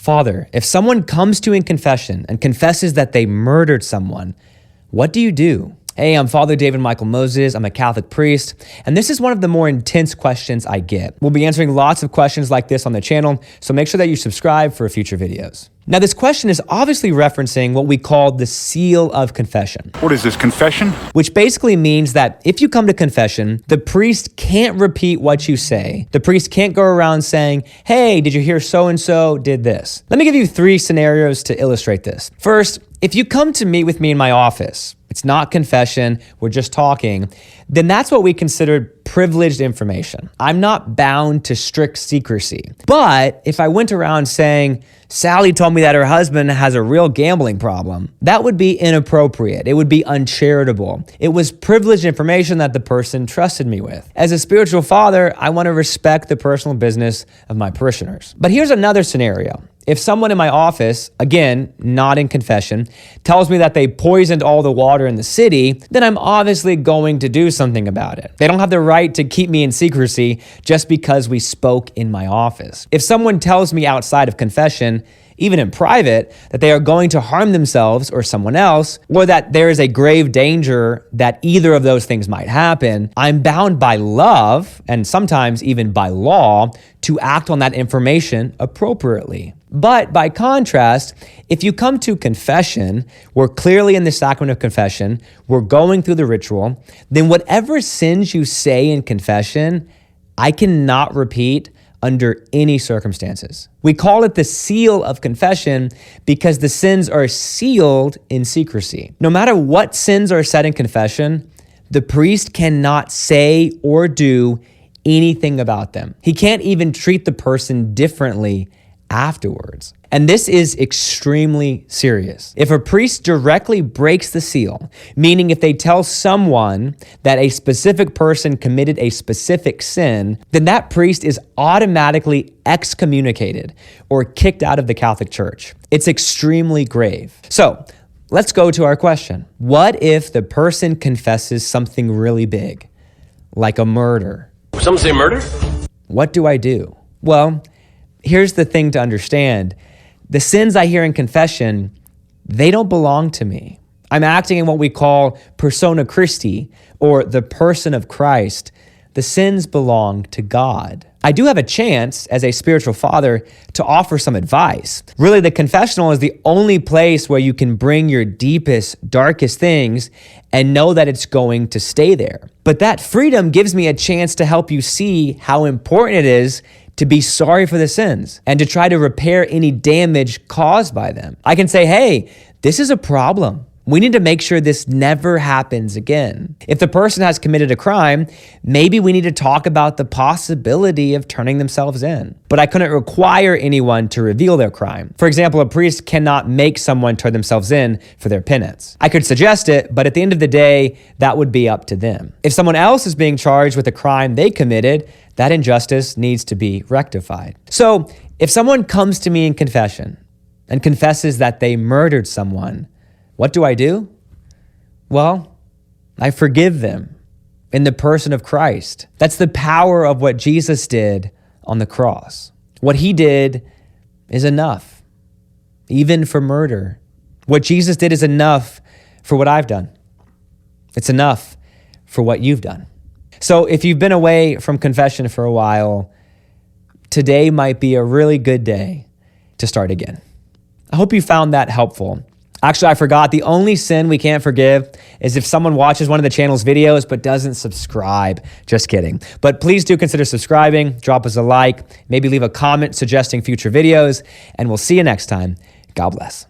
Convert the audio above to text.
Father, if someone comes to you in confession and confesses that they murdered someone, what do you do? Hey, I'm Father David Michael Moses. I'm a Catholic priest, and this is one of the more intense questions I get. We'll be answering lots of questions like this on the channel, so make sure that you subscribe for future videos. Now, this question is obviously referencing what we call the seal of confession. What is this, confession? Which basically means that if you come to confession, the priest can't repeat what you say. The priest can't go around saying, hey, did you hear so-and-so did this? Let me give you 3 scenarios to illustrate this. First, if you come to meet with me in my office, it's not confession, we're just talking, then that's what we consider privileged information. I'm not bound to strict secrecy. But if I went around saying, Sally told me that her husband has a real gambling problem, that would be inappropriate. It would be uncharitable. It was privileged information that the person trusted me with. As a spiritual father, I want to respect the personal business of my parishioners. But here's another scenario. If someone in my office, again, not in confession, tells me that they poisoned all the water in the city, then I'm obviously going to do something about it. They don't have the right to keep me in secrecy just because we spoke in my office. If someone tells me outside of confession, even in private, that they are going to harm themselves or someone else, or that there is a grave danger that either of those things might happen, I'm bound by love, and sometimes even by law, to act on that information appropriately. But by contrast, if you come to confession, we're clearly in the sacrament of confession, we're going through the ritual, then whatever sins you say in confession, I cannot repeat under any circumstances. We call it the seal of confession because the sins are sealed in secrecy. No matter what sins are said in confession, the priest cannot say or do anything about them. He can't even treat the person differently afterwards. And this is extremely serious. If a priest directly breaks the seal, meaning if they tell someone that a specific person committed a specific sin, then that priest is automatically excommunicated or kicked out of the Catholic Church. It's extremely grave. So let's go to our question. What if the person confesses something really big, like a murder? Some say murder? What do I do? Well, here's the thing to understand. The sins I hear in confession, they don't belong to me. I'm acting in what we call persona Christi, or the person of Christ. The sins belong to God. I do have a chance as a spiritual father to offer some advice. Really, the confessional is the only place where you can bring your deepest, darkest things and know that it's going to stay there. But that freedom gives me a chance to help you see how important it is to be sorry for the sins and to try to repair any damage caused by them. I can say, hey, this is a problem. We need to make sure this never happens again. If the person has committed a crime, maybe we need to talk about the possibility of turning themselves in. But I couldn't require anyone to reveal their crime. For example, a priest cannot make someone turn themselves in for their penance. I could suggest it, but at the end of the day, that would be up to them. If someone else is being charged with a crime they committed, that injustice needs to be rectified. So if someone comes to me in confession and confesses that they murdered someone, what do I do? Well, I forgive them in the person of Christ. That's the power of what Jesus did on the cross. What he did is enough, even for murder. What Jesus did is enough for what I've done. It's enough for what you've done. So if you've been away from confession for a while, today might be a really good day to start again. I hope you found that helpful. Actually, I forgot, the only sin we can't forgive is if someone watches one of the channel's videos but doesn't subscribe. Just kidding. But please do consider subscribing, drop us a like, maybe leave a comment suggesting future videos, and we'll see you next time. God bless.